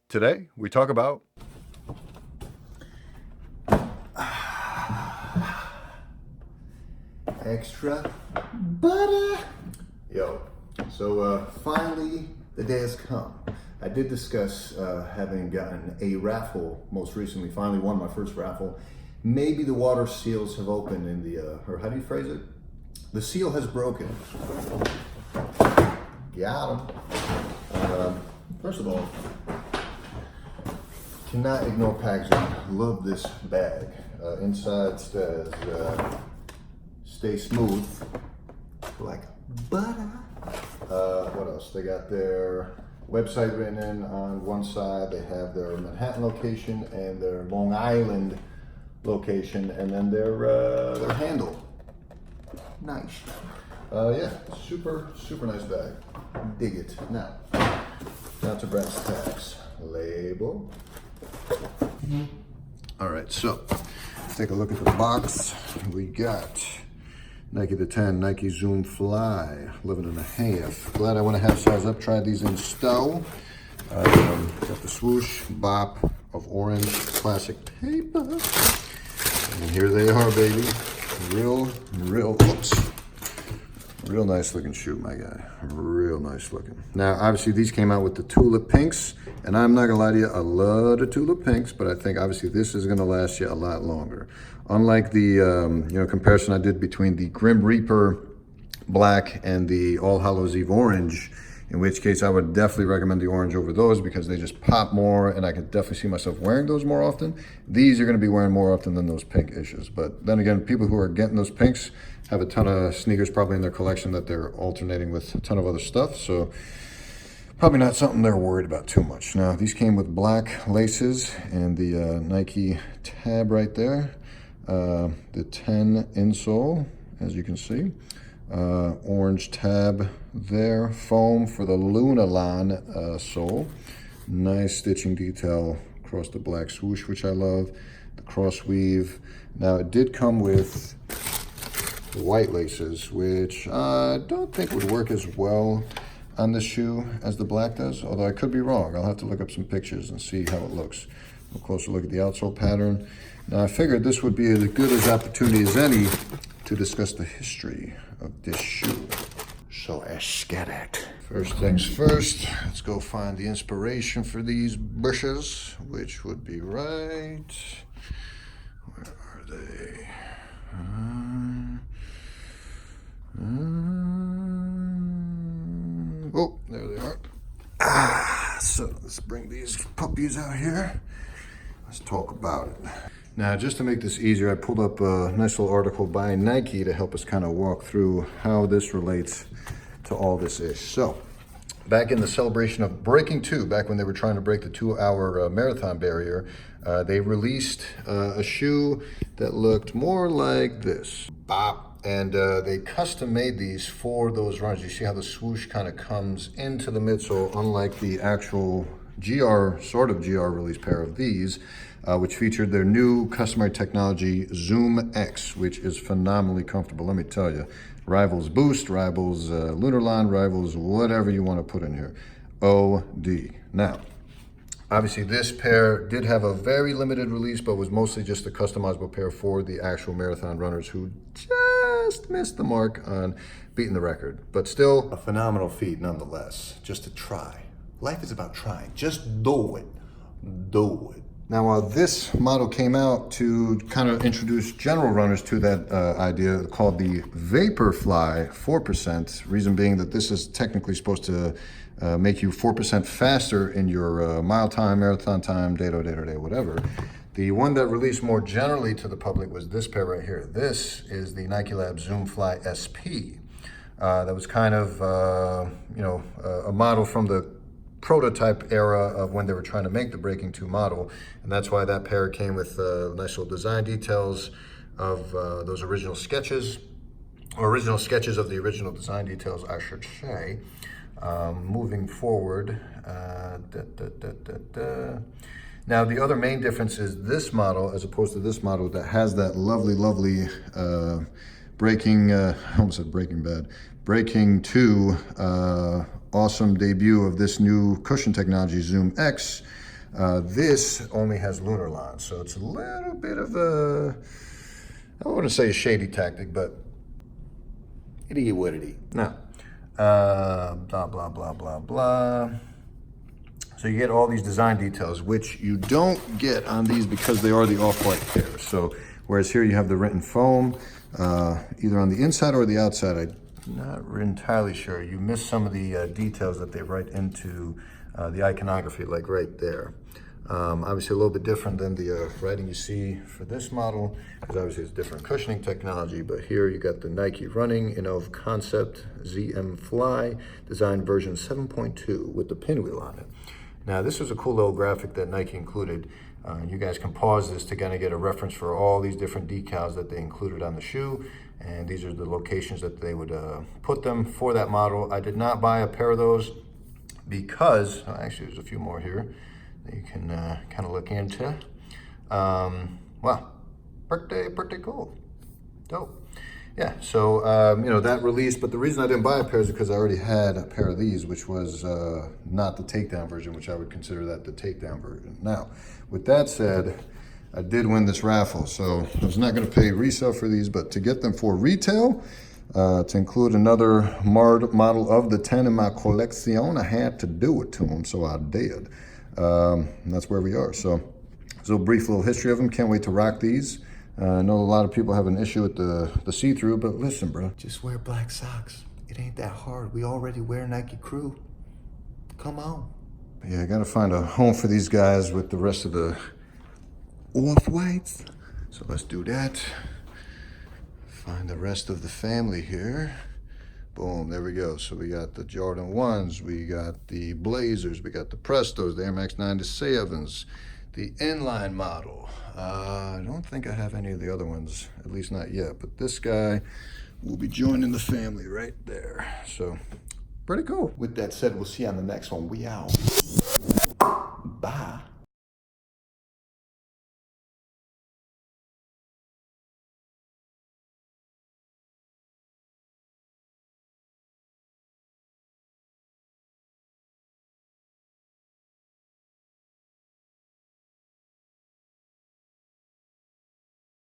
Today, we talk about extra butter. Yo, so finally the day has come. I did discuss having gotten a raffle most recently, finally won my first raffle. Maybe the water seals have opened in the, or how do you phrase it? The seal has broken. Got him. First of all, cannot ignore packaging. Love this bag. Inside says, stay smooth, like butter. What else? They got their website written in on one side. They have their Manhattan location and their Long Island location, and then their handle. Nice. Yeah, super nice bag. Dig it. Now to brass tacks. Label. All right, so take a look at the box. We got Nike the 10, Nike Zoom Fly, 11.5. Glad I went a half size up, tried these in Stowe. Got the swoosh bop of orange classic paper. And here they are, baby. Real nice looking shoe, my guy. Real nice looking. Now, obviously these came out with the tulip pinks, and I'm not gonna lie to you, I love the tulip pinks, but I think obviously this is gonna last you a lot longer. Unlike the comparison I did between the Grim Reaper black and the All Hallows Eve orange, in which case I would definitely recommend the orange over those because they just pop more, and I could definitely see myself wearing those more often. These are gonna be wearing more often than those pink issues. But then again, people who are getting those pinks have a ton of sneakers probably in their collection that they're alternating with a ton of other stuff. So probably not something they're worried about too much. Now, these came with black laces and the Nike tab right there. The 10 insole, as you can see. Orange tab there, foam for the Lunarlon sole. Nice stitching detail across the black swoosh, which I love. The cross weave. Now it did come with the white laces, which I don't think would work as well on the shoe as the black does, although I could be wrong. I'll have to look up some pictures and see how it looks. A closer look at the outsole pattern. Now I figured this would be as good as opportunity as any to discuss the history of this shoe. So let's get it. First things first, let's go find the inspiration for these bushes, which would be right, where are they? Oh, there they are. So let's bring these puppies out here. Let's talk about it. Now, just to make this easier, I pulled up a nice little article by Nike to help us kind of walk through how this relates to all this ish. So, back in the celebration of Breaking 2, back when they were trying to break the 2-hour marathon barrier, they released a shoe that looked more like this. Bop. And they custom made these for those runners. You see how the swoosh kind of comes into the midsole, unlike the actual sort of GR release pair of these, which featured their new customary technology, Zoom X, which is phenomenally comfortable, let me tell you. Rivals Boost, rivals Lunarlon, rivals whatever you want to put in here. OD. Now, obviously this pair did have a very limited release, but was mostly just a customizable pair for the actual marathon runners who just missed the mark on beating the record. But still, a phenomenal feat nonetheless, just to try. Life is about trying. Just do it. Do it. Now, while this model came out to kind of introduce general runners to that idea called the Vaporfly 4%, reason being that this is technically supposed to make you 4% faster in your mile time, marathon time, day to day, whatever. The one that released more generally to the public was this pair right here. This is the Nike Lab Zoom Fly SP. That was kind of, a model from the prototype era of when they were trying to make the Breaking 2 model. And that's why that pair came with nice little design details of those original sketches, or original sketches of the original design details, I should say. Moving forward, now the other main difference is this model as opposed to this model that has that lovely Breaking, I almost said Breaking Bad, Breaking 2 awesome debut of this new cushion technology, Zoom X, This only has Lunarlon, so it's a little bit of a, I wouldn't say a shady tactic, but itty wittity. Now, blah, blah, blah, blah, blah. So you get all these design details, which you don't get on these because they are the off-white pair. So, whereas here you have the written foam, either on the inside or the outside, I'm not entirely sure. You miss some of the details that they write into the iconography, like right there. Obviously a little bit different than the writing you see for this model, because obviously it's different cushioning technology, but here you got the Nike Running Innov Concept ZM Fly, design version 7.2 with the pinwheel on it. Now this was a cool little graphic that Nike included. You guys can pause this to kind of get a reference for all these different decals that they included on the shoe, and these are the locations that they would put them for that model. I did not buy a pair of those because, actually there's a few more here that you can kind of look into. Well, pretty cool. Dope. Yeah, so, you know, that release, but the reason I didn't buy a pair is because I already had a pair of these, which was not the takedown version, which I would consider that the takedown version. Now, with that said, I did win this raffle, so I was not going to pay resale for these, but to get them for retail, to include another model of the 10 in my collection, I had to do it to them, so I did. And that's where we are. So a brief little history of them. Can't wait to rock these. I know a lot of people have an issue with the see-through, but listen, bro. Just wear black socks. It ain't that hard. We already wear Nike Crew. Come on. Yeah, I gotta find a home for these guys with the rest of the off-whites. So let's do that. Find the rest of the family here. Boom, there we go. So we got the Jordan 1s, we got the Blazers, we got the Prestos, the Air Max 97s, the inline model. I don't think I have any of the other ones, at least not yet, but this guy will be joining the family right there. So, pretty cool. With that said, we'll see you on the next one. We out. Bye.